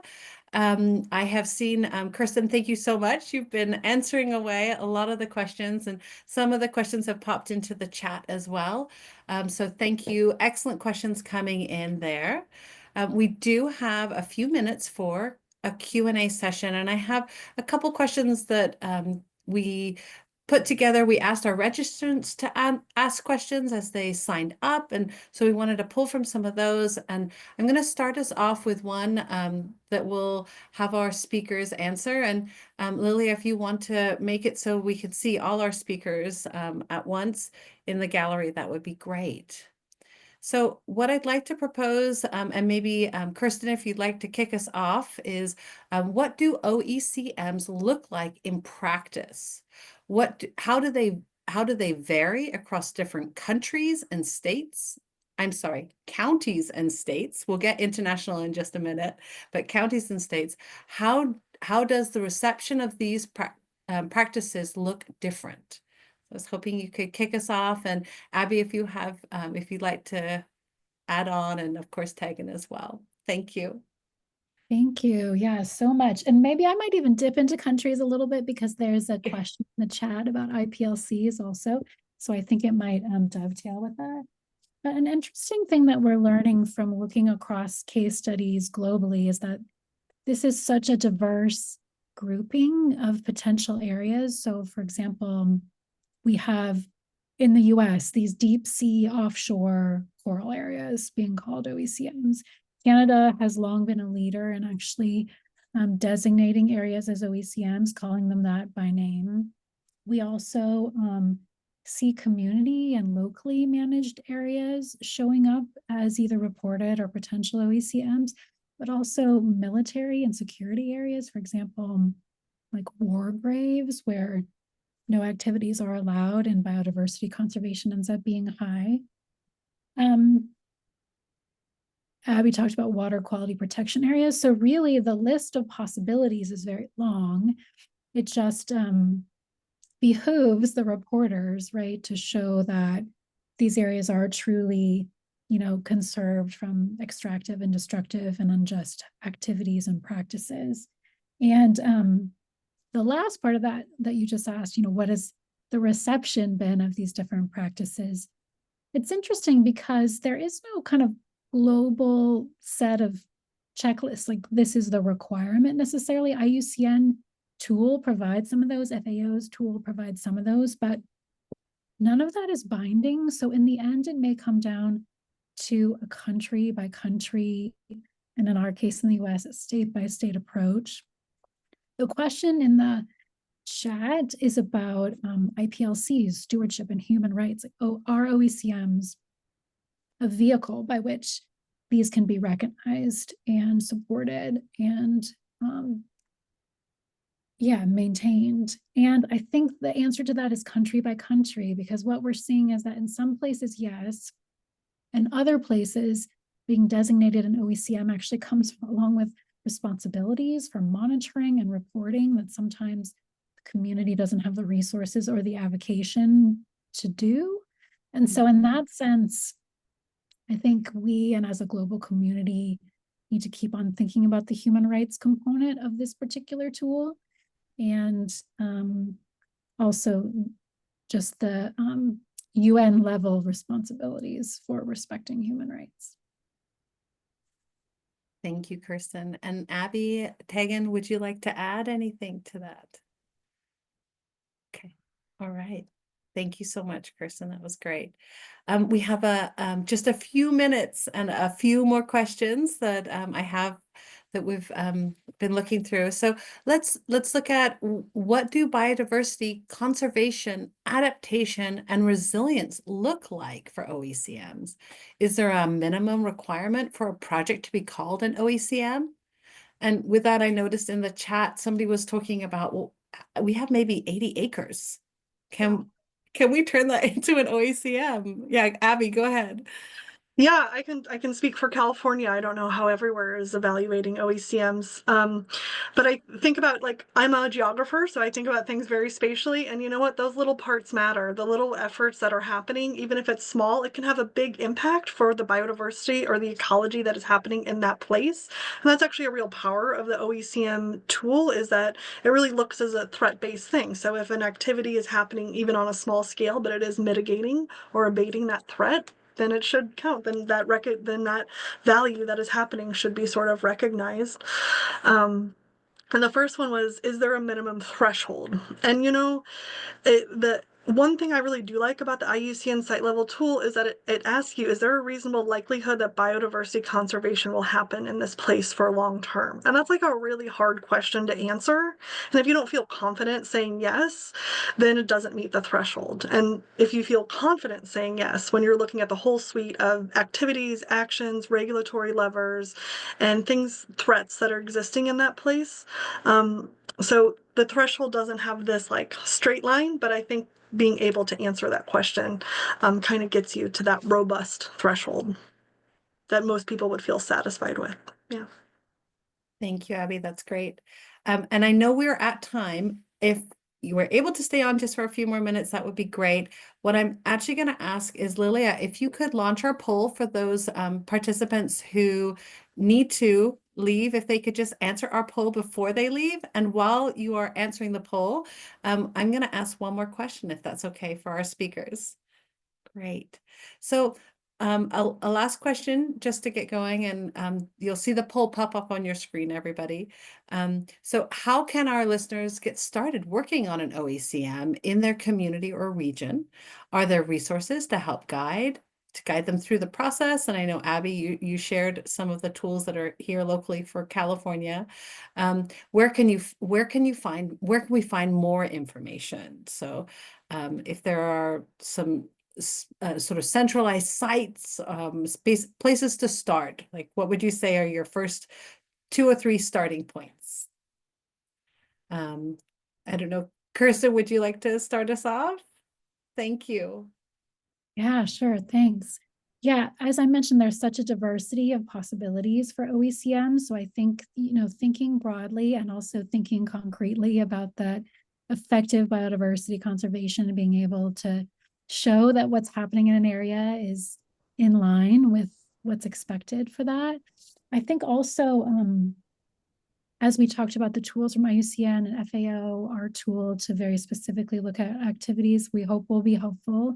I have seen, Kirsten, thank you so much. You've been answering away a lot of the questions, and some of the questions have popped into the chat as well. So thank you. Excellent questions coming in there. We do have a few minutes for a Q&A session, and I have a couple questions that we put together. We asked our registrants to ask questions as they signed up, and so we wanted to pull from some of those. And I'm going to start us off with one that will have our speakers answer. And Lily, if you want to make it so we could see all our speakers at once in the gallery, that would be great. So what I'd like to propose, and maybe Kirsten, if you'd like to kick us off, is what do OECMs look like in practice? How do they vary across different countries and states? I'm sorry, counties and states. We'll get international in just a minute, but counties and states. How does the reception of these practices look different? I was hoping you could kick us off, and Abby, if you'd like to add on, and of course Tegan as well. Thank you. Thank you. Yeah, so much. And maybe I might even dip into countries a little bit, because there's a question in the chat about IPLCs also. So I think it might dovetail with that. But an interesting thing that we're learning from looking across case studies globally is that this is such a diverse grouping of potential areas. So for example, we have in the US, these deep sea offshore coral areas being called OECMs. Canada has long been a leader in actually designating areas as OECMs, calling them that by name. We also see community and locally managed areas showing up as either reported or potential OECMs, but also military and security areas, for example, like war graves where no activities are allowed and biodiversity conservation ends up being high. Abby talked about water quality protection areas. So really the list of possibilities is very long. It just behooves the reporters, right, to show that these areas are truly, conserved from extractive and destructive and unjust activities and practices. And the last part of that you just asked, what has the reception been of these different practices? It's interesting because there is no kind of global set of checklists, like this is the requirement necessarily. IUCN tool provides some of those, FAO's tool provides some of those, but none of that is binding. So in the end, it may come down to a country by country, and in our case in the US, a state by state approach. The question in the chat is about IPLCs, stewardship and human rights. Are OECMs a vehicle by which these can be recognized and supported and maintained? And I think the answer to that is country by country, because what we're seeing is that in some places, yes, and other places being designated an OECM actually comes along with responsibilities for monitoring and reporting that sometimes the community doesn't have the resources or the avocation to do. And so in that sense, I think we, and as a global community, need to keep on thinking about the human rights component of this particular tool, and also just the UN level responsibilities for respecting human rights. Thank you, Kirsten. And Abby, Tegan, would you like to add anything to that? Okay, all right. Thank you so much, Kirsten. That was great. We have just a few minutes and a few more questions that I have that we've been looking through. So let's look at what do biodiversity conservation, adaptation, and resilience look like for OECMs? Is there a minimum requirement for a project to be called an OECM? And with that, I noticed in the chat somebody was talking about, well, we have maybe 80 acres. Can we turn that into an OECM? Yeah, Abby, go ahead. Yeah, I can speak for California. I don't know how everywhere is evaluating OECMs. But I think about, like, I'm a geographer, so I think about things very spatially, and you know what? Those little parts matter. The little efforts that are happening, even if it's small, it can have a big impact for the biodiversity or the ecology that is happening in that place. And that's actually a real power of the OECM tool, is that it really looks as a threat-based thing. So if an activity is happening even on a small scale, but it is mitigating or abating that threat, then it should count. Then that value that is happening should be sort of recognized. And the first one was, is there a minimum threshold? And the one thing I really do like about the IUCN site level tool is that it asks you, is there a reasonable likelihood that biodiversity conservation will happen in this place for long term? And that's like a really hard question to answer. And if you don't feel confident saying yes, then it doesn't meet the threshold. And if you feel confident saying yes, when you're looking at the whole suite of activities, actions, regulatory levers, and threats that are existing in that place, so the threshold doesn't have this like straight line, but I think being able to answer that question kind of gets you to that robust threshold that most people would feel satisfied with. Yeah. Thank you, Abby. That's great. And I know we're at time. If you were able to stay on just for a few more minutes, that would be great. What I'm actually going to ask is, Lilia, if you could launch our poll for those participants who need to leave, if they could just answer our poll before they leave. And while you are answering the poll, I'm going to ask one more question, if that's okay for our speakers. Great. So a last question just to get going, and you'll see the poll pop up on your screen, everybody. So how can our listeners get started working on an OECM in their community or region? Are there resources to help guide them through the process? And I know, Abby, you shared some of the tools that are here locally for California. Where can we find more information? So if there are some sort of centralized sites, places to start, like what would you say are your first 2 or 3 starting points? I don't know, Kirsten, would you like to start us off? Thank you. Yeah, sure. Thanks. Yeah, as I mentioned, there's such a diversity of possibilities for OECM. So I think, thinking broadly and also thinking concretely about that effective biodiversity conservation and being able to show that what's happening in an area is in line with what's expected for that. I think also, as we talked about the tools from IUCN and FAO, our tool to very specifically look at activities we hope will be helpful.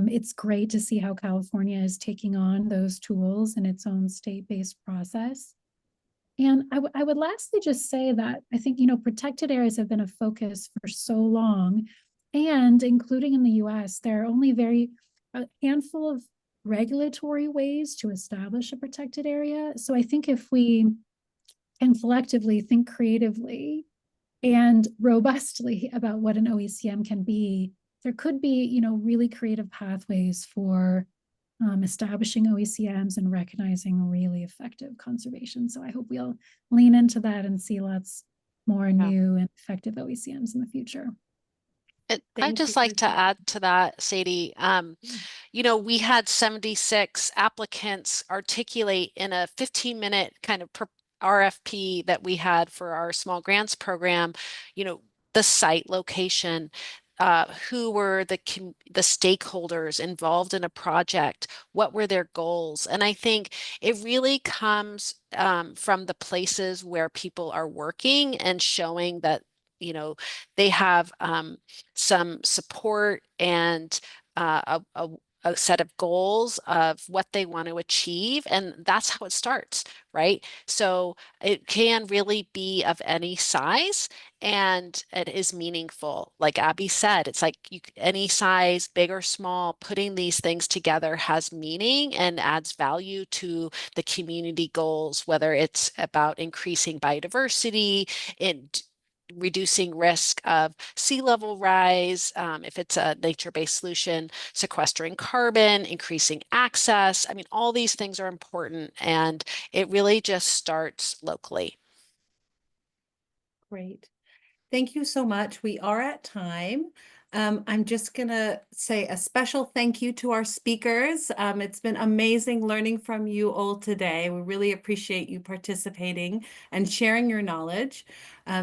It's great to see how California is taking on those tools in its own state-based process. And I would lastly just say that I think, protected areas have been a focus for so long, and including in the US, there are only a handful of regulatory ways to establish a protected area. So I think if we can collectively think creatively and robustly about what an OECM can be, there could be, really creative pathways for establishing OECMs and recognizing really effective conservation. So I hope we'll lean into that and see lots more new and effective OECMs in the future. I'd just like to add to that, Sadie. We had 76 applicants articulate in a 15-minute kind of RFP that we had for our small grants program, the site location, who were the stakeholders involved in a project, what were their goals. And I think it really comes from the places where people are working and showing that they have some support and a a set of goals of what they want to achieve, and that's how it starts, right? So it can really be of any size, and it is meaningful. Like Abby said, it's like any size, big or small, putting these things together has meaning and adds value to the community goals, whether it's about increasing biodiversity, and reducing risk of sea level rise, if it's a nature-based solution, sequestering carbon, increasing access. I mean, all these things are important, and it really just starts locally. Great. Thank you so much. We are at time. I'm just going to say a special thank you to our speakers. It's been amazing learning from you all today. We really appreciate you participating and sharing your knowledge.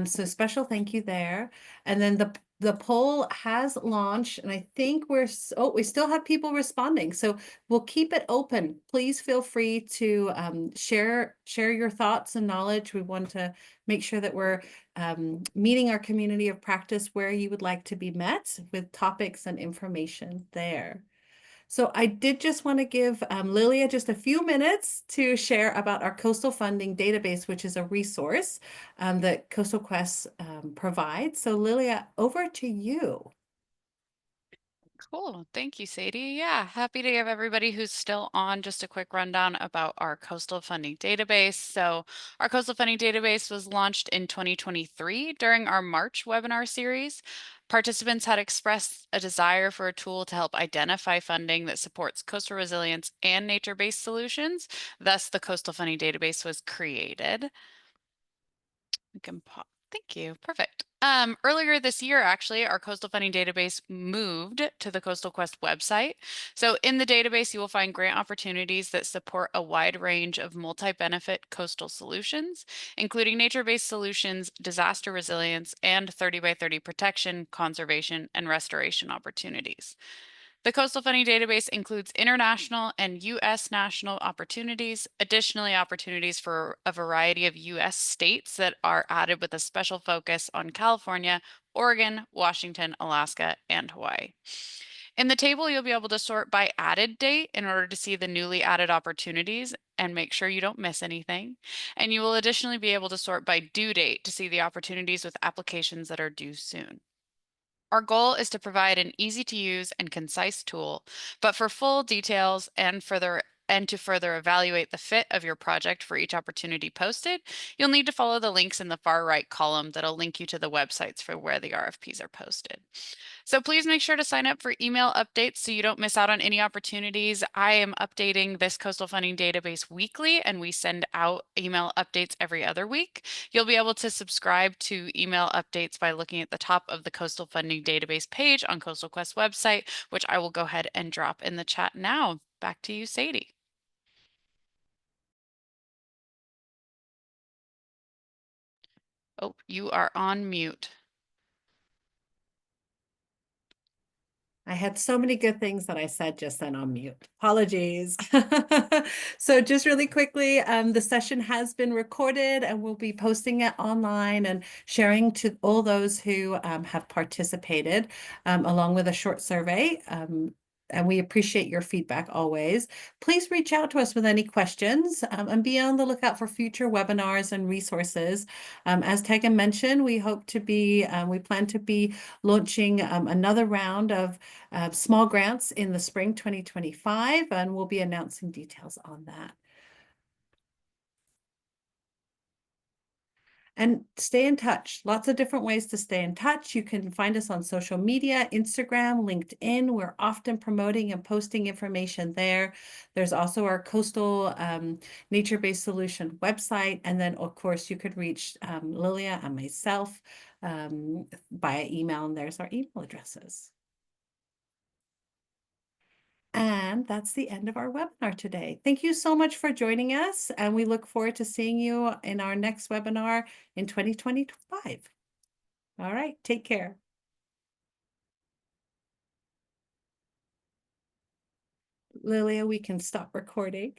So special thank you there. And then the poll has launched, and I think we still have people responding. So we'll keep it open. Please feel free to share your thoughts and knowledge. We want to make sure that we're meeting our community of practice where you would like to be met with topics and information there. So I did just want to give Lilia just a few minutes to share about our coastal funding database, which is a resource that Coastal Quest provides. So Lilia, over to you. Cool. Thank you, Sadie. Yeah, happy to give everybody who's still on just a quick rundown about our coastal funding database. So our coastal funding database was launched in 2023 during our March webinar series. Participants had expressed a desire for a tool to help identify funding that supports coastal resilience and nature-based solutions. Thus, the coastal funding database was created. We can pause. Thank you. Perfect. Earlier this year, actually, our coastal funding database moved to the Coastal Quest website. So in the database, you will find grant opportunities that support a wide range of multi-benefit coastal solutions, including nature-based solutions, disaster resilience, and 30 by 30 protection, conservation, and restoration opportunities. The Coastal Funding Database includes international and U.S. national opportunities, additionally opportunities for a variety of U.S. states that are added with a special focus on California, Oregon, Washington, Alaska, and Hawaii. In the table, you'll be able to sort by added date in order to see the newly added opportunities and make sure you don't miss anything. And you will additionally be able to sort by due date to see the opportunities with applications that are due soon. Our goal is to provide an easy to use and concise tool, but for full details and to further evaluate the fit of your project for each opportunity posted, you'll need to follow the links in the far right column that'll link you to the websites for where the RFPs are posted. So please make sure to sign up for email updates so you don't miss out on any opportunities. I am updating this coastal funding database weekly, and we send out email updates every other week. You'll be able to subscribe to email updates by looking at the top of the coastal funding database page on Coastal Quest website, which I will go ahead and drop in the chat now. Back to you, Sadie. Oh, you are on mute. I had so many good things that I said just then on mute. Apologies. So just really quickly, the session has been recorded and we'll be posting it online and sharing to all those who have participated, along with a short survey. And we appreciate your feedback always. Please reach out to us with any questions, and be on the lookout for future webinars and resources. As Tegan mentioned, we plan to be launching another round of small grants in the spring 2025, and we'll be announcing details on that. And stay in touch. Lots of different ways to stay in touch. You can find us on social media, Instagram, LinkedIn. We're often promoting and posting information there. There's also our coastal nature-based solution website. And then, of course, you could reach Lilia and myself via email, and there's our email addresses. And that's the end of our webinar today. Thank you so much for joining us, and we look forward to seeing you in our next webinar in 2025. All right, take care. Lilia, we can stop recording.